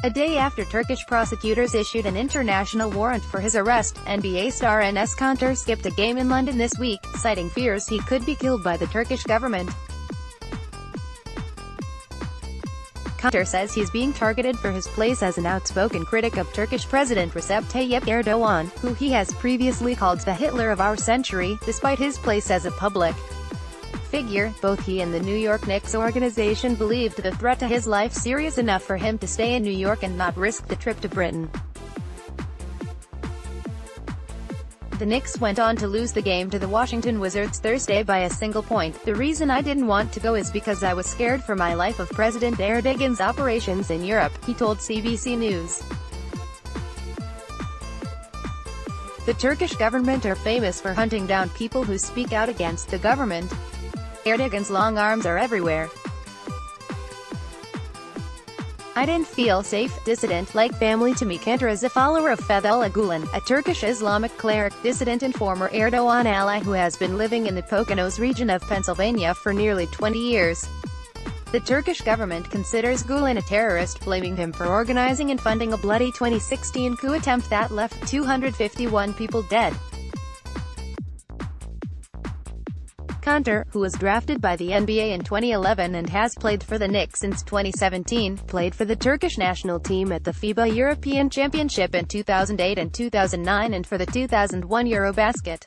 A day after Turkish prosecutors issued an international warrant for his arrest, NBA star Enes Kanter skipped a game in London this week, citing fears he could be killed by the Turkish government. Kanter says he's being targeted for his place as an outspoken critic of Turkish President Recep Tayyip Erdogan, who he has previously called the Hitler of our century, despite his place as a public figure. Both he and the New York Knicks organization believed the threat to his life serious enough for him to stay in New York and not risk the trip to Britain. The Knicks went on to lose the game to the Washington Wizards Thursday by a single point. "The reason I didn't want to go is because I was scared for my life of President Erdogan's operations in Europe," he told CBC News. The Turkish government are famous for hunting down people who speak out against the government. Erdogan's long arms are everywhere. I didn't feel safe. Dissident, like family to me. Kanter is a follower of Fethullah Gulen, a Turkish Islamic cleric, dissident and former Erdogan ally who has been living in the Poconos region of Pennsylvania for nearly 20 years. The Turkish government considers Gulen a terrorist, blaming him for organizing and funding a bloody 2016 coup attempt that left 251 people dead. Kanter, who was drafted by the NBA in 2011 and has played for the Knicks since 2017, played for the Turkish national team at the FIBA European Championship in 2008 and 2009 and for the 2001 Eurobasket.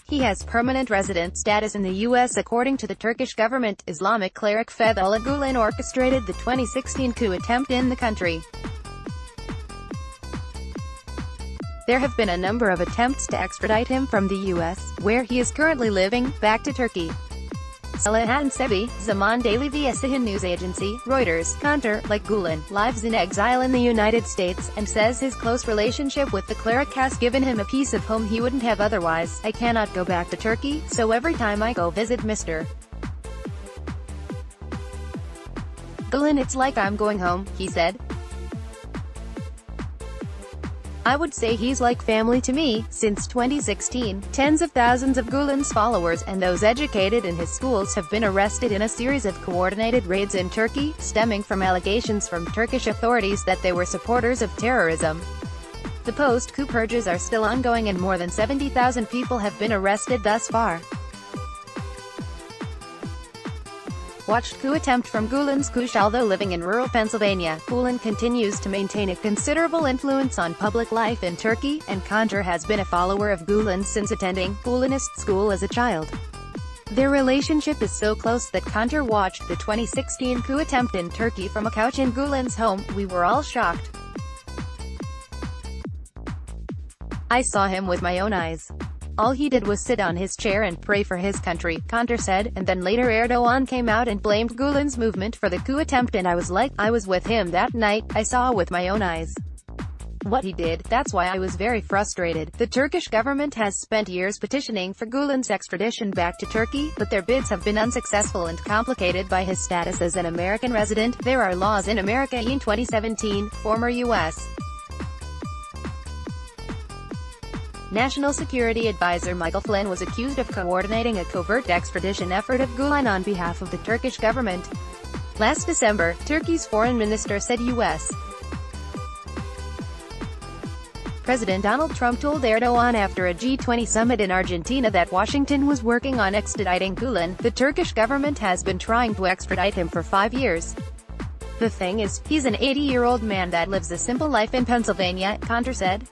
He has permanent resident status in the U.S. According to the Turkish government, Islamic cleric Fethullah Gulen orchestrated the 2016 coup attempt in the country. There have been a number of attempts to extradite him from the U.S., where he is currently living, back to Turkey. Salahan Sebi, Zaman Daily via Sihan news agency, Reuters. Kanter, like Gulen, lives in exile in the United States, and says his close relationship with the cleric has given him a piece of home he wouldn't have otherwise. "I cannot go back to Turkey, so every time I go visit Mr. Gulen it's like I'm going home," he said. "I would say he's like family to me." Since 2016, tens of thousands of Gulen's followers, and those educated in his schools, have been arrested in a series of coordinated raids in Turkey, stemming from allegations from Turkish authorities that they were supporters of terrorism. The post-coup purges are still ongoing and more than 70,000 people have been arrested thus far. Watched coup attempt from Gulen's couch. Although living in rural Pennsylvania, Gulen continues to maintain a considerable influence on public life in Turkey, and Kanter has been a follower of Gulen since attending Gulenist school as a child. Their relationship is so close that Kanter watched the 2016 coup attempt in Turkey from a couch in Gulen's home. "We were all shocked. I saw him with my own eyes. All he did was sit on his chair and pray for his country," Kanter said, and then later Erdogan came out and blamed Gulen's movement for the coup attempt, and "I was like, I was with him that night, I saw with my own eyes what he did, that's why I was very frustrated." The Turkish government has spent years petitioning for Gulen's extradition back to Turkey, but their bids have been unsuccessful and complicated by his status as an American resident. There are laws in America. In 2017, former U.S. National Security Advisor Michael Flynn was accused of coordinating a covert extradition effort of Gulen on behalf of the Turkish government. Last December, Turkey's foreign minister said U.S. President Donald Trump told Erdogan after a G20 summit in Argentina that Washington was working on extraditing Gulen. "The Turkish government has been trying to extradite him for 5 years. The thing is, he's an 80-year-old man that lives a simple life in Pennsylvania," Kanter said.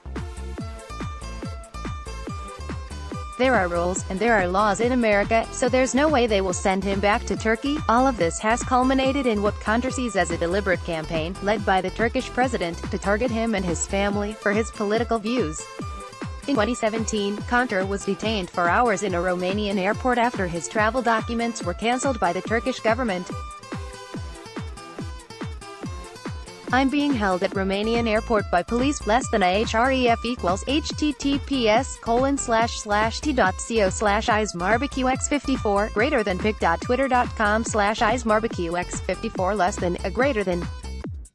"There are rules, and there are laws in America, so there's no way they will send him back to Turkey." All of this has culminated in what Kanter sees as a deliberate campaign, led by the Turkish president, to target him and his family, for his political views. In 2017, Kanter was detained for hours in a Romanian airport after his travel documents were cancelled by the Turkish government. "I'm being held at Romanian airport by police, less than href equals https://t.co/ismarbecuex54, greater than pic.twitter.com/ismarbecuex54, less than, a greater than."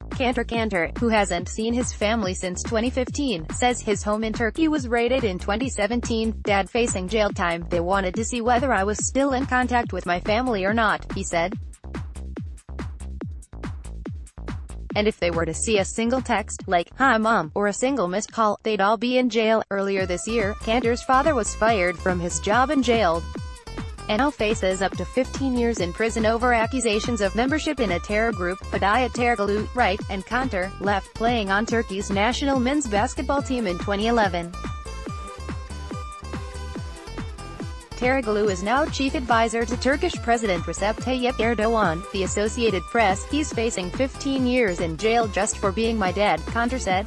Kanter, who hasn't seen his family since 2015, says his home in Turkey was raided in 2017. "Dad facing jail time. They wanted to see whether I was still in contact with my family or not," he said. And if they were to see a single text, like, "Hi Mom," or a single missed call, they'd all be in jail. Earlier this year, Kanter's father was fired from his job and jailed, and now faces up to 15 years in prison over accusations of membership in a terror group. Hidayet Tergulu, right, and Kanter, left, playing on Turkey's national men's basketball team in 2011. Tergulu is now chief advisor to Turkish President Recep Tayyip Erdogan. The Associated Press, "He's facing 15 years in jail just for being my dad," Kanter said.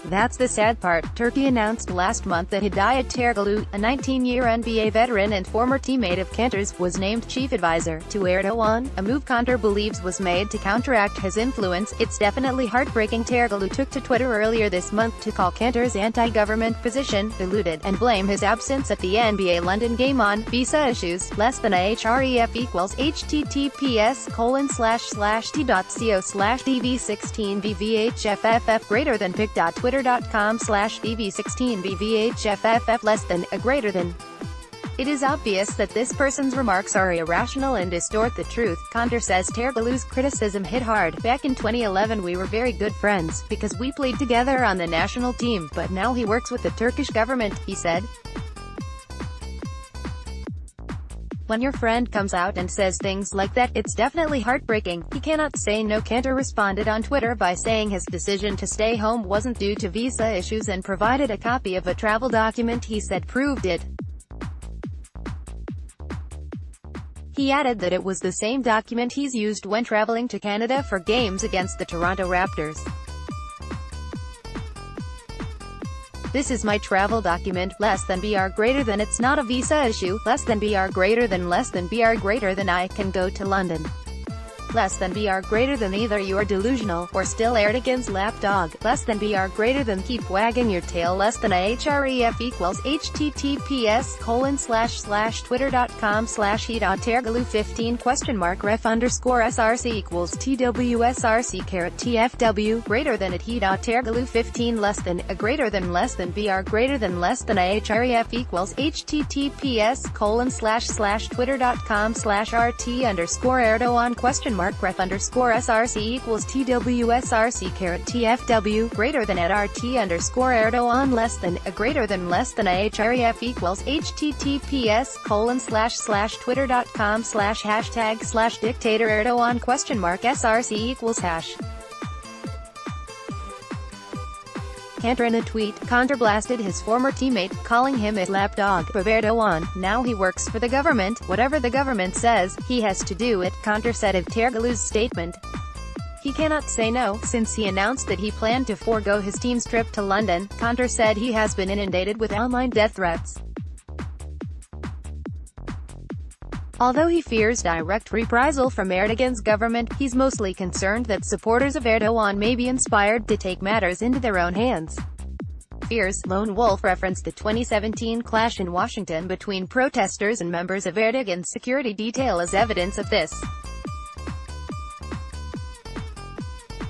That's the sad part. Turkey announced last month that Hidayet Tergulu, a 19-year NBA veteran and former teammate of Kanter's, was named chief advisor to Erdogan, a move Kanter believes was made to counteract his influence. "It's definitely heartbreaking." Tergulu took to Twitter earlier this month to call Kanter's anti-government position "deluded" and blame his absence at the NBA London game on visa issues. Less than a href equals https://t.co/dv16bvhfff greater than pic.twitter.com/dv16bvhfff less than a greater than. It is obvious that this person's remarks are irrational and distort the truth, Kanter says. Tergulu's criticism hit hard. "Back in 2011 we were very good friends, because we played together on the national team, but now he works with the Turkish government," he said. "When your friend comes out and says things like that, it's definitely heartbreaking. He cannot say no." Kanter responded on Twitter by saying his decision to stay home wasn't due to visa issues and provided a copy of a travel document he said proved it. He added that it was the same document he's used when traveling to Canada for games against the Toronto Raptors. "This is my travel document, less than br greater than. It's not a visa issue, less than br greater than, less than br greater than. I can go to London. Less than br greater than. Either you're delusional, or still Erdogan's lapdog. Less than br greater than. Keep wagging your tail. Less than a href equals https://twitter.com/he.tergulu15 ? Ref_src equals twsrc greater than at he.tergulu15 less than a greater than br greater than less than a href equals https://twitter.com/rt_Erdogan ? Ref_src equals twsrc greater than at rt_Erdogan less than a greater than a href equals https://twitter.com/#dictator Erdogan ? Src equals hash. Kanter in a tweet, Kanter blasted his former teammate, calling him a lapdog of Erdogan. "Now he works for the government. Whatever the government says, he has to do it," Kanter said of Tergulu's statement. He cannot say no, since he announced that he planned to forego his team's trip to London. Kanter said he has been inundated with online death threats. Although he fears direct reprisal from Erdogan's government, he's mostly concerned that supporters of Erdogan may be inspired to take matters into their own hands. Fears. Lone Wolf referenced the 2017 clash in Washington between protesters and members of Erdogan's security detail as evidence of this.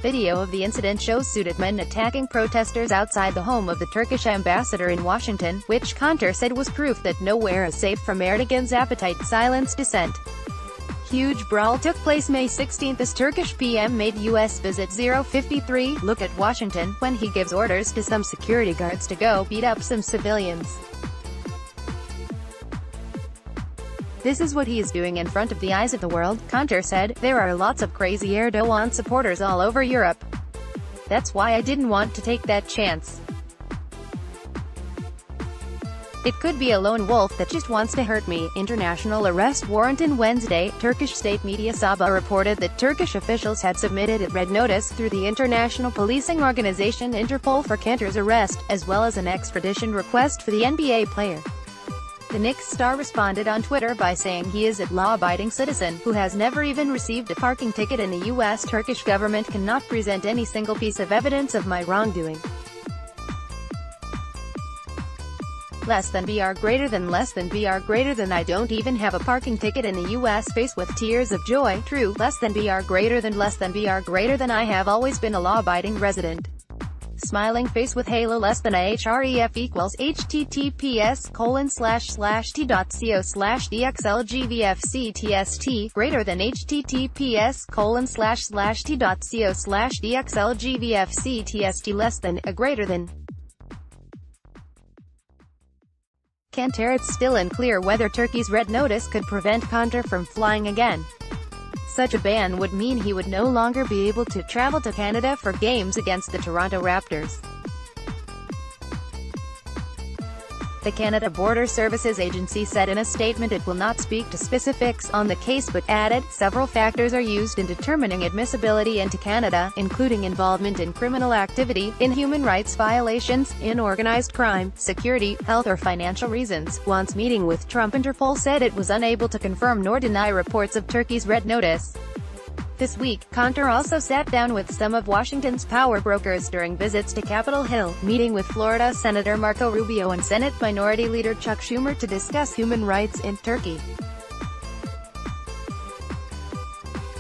Video of the incident shows suited men attacking protesters outside the home of the Turkish ambassador in Washington, which Kanter said was proof that nowhere is safe from Erdogan's appetite. Silence dissent. Huge brawl took place May 16 as Turkish PM made U.S. visit 053, look at Washington, when he gives orders to some security guards to go beat up some civilians. "This is what he is doing in front of the eyes of the world," Kanter said. "There are lots of crazy Erdogan supporters all over Europe. That's why I didn't want to take that chance. It could be a lone wolf that just wants to hurt me." International arrest warrant. On Wednesday, Turkish state media Sabah reported that Turkish officials had submitted a red notice through the international policing organization Interpol for Kanter's arrest, as well as an extradition request for the NBA player. The Knicks star responded on Twitter by saying he is a law-abiding citizen, who has never even received a parking ticket in the U.S. Turkish government cannot present any single piece of evidence of my wrongdoing. Less than br greater than I don't even have a parking ticket in the U.S. Face with tears of joy. True. Less than br greater than I have always been a law-abiding resident. Smiling face with halo less than a href equals https://t.co/dxlgvfctst greater than https://t.co/dxlgvfctst less than, a greater than. Kanter. It's still unclear whether Turkey's red notice could prevent Kanter from flying again. Such a ban would mean he would no longer be able to travel to Canada for games against the Toronto Raptors. The Canada Border Services Agency said in a statement it will not speak to specifics on the case but added, several factors are used in determining admissibility into Canada, including involvement in criminal activity, in human rights violations, in organized crime, security, health or financial reasons. Once meeting with Trump, Interpol said it was unable to confirm nor deny reports of Turkey's red notice. This week, Kanter also sat down with some of Washington's power brokers during visits to Capitol Hill, meeting with Florida Senator Marco Rubio and Senate Minority Leader Chuck Schumer to discuss human rights in Turkey.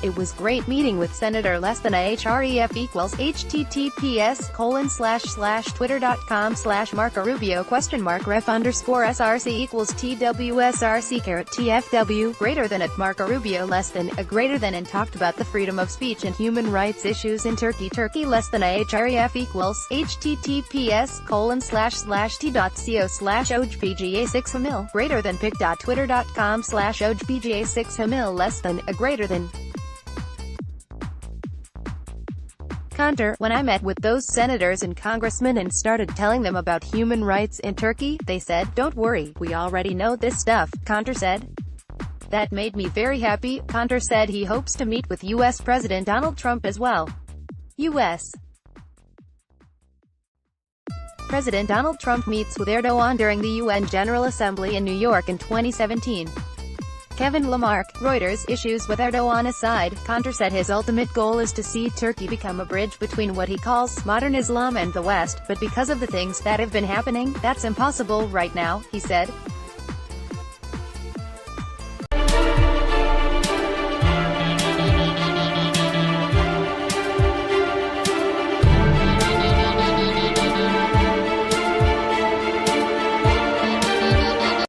It was great meeting with Senator less than a href equals https://twitter.com/marcorubio?ref_src equals twsrc tfw greater than at Marco less than, a greater than, and talked about the freedom of speech and human rights issues in Turkey. Turkey less than a href equals https://t.co/ojpga6hamil greater than pic.twitter.com/ojpga6hamil less than, a greater than. Kanter. When I met with those senators and congressmen and started telling them about human rights in Turkey, they said, "Don't worry, we already know this stuff," Kanter said. That made me very happy. Kanter said he hopes to meet with U.S. President Donald Trump as well. U.S. President Donald Trump meets with Erdogan during the UN General Assembly in New York in 2017. Kevin Lamarck, Reuters. Issues with Erdogan aside, Kanter said his ultimate goal is to see Turkey become a bridge between what he calls modern Islam and the West, but because of the things that have been happening, that's impossible right now, he said.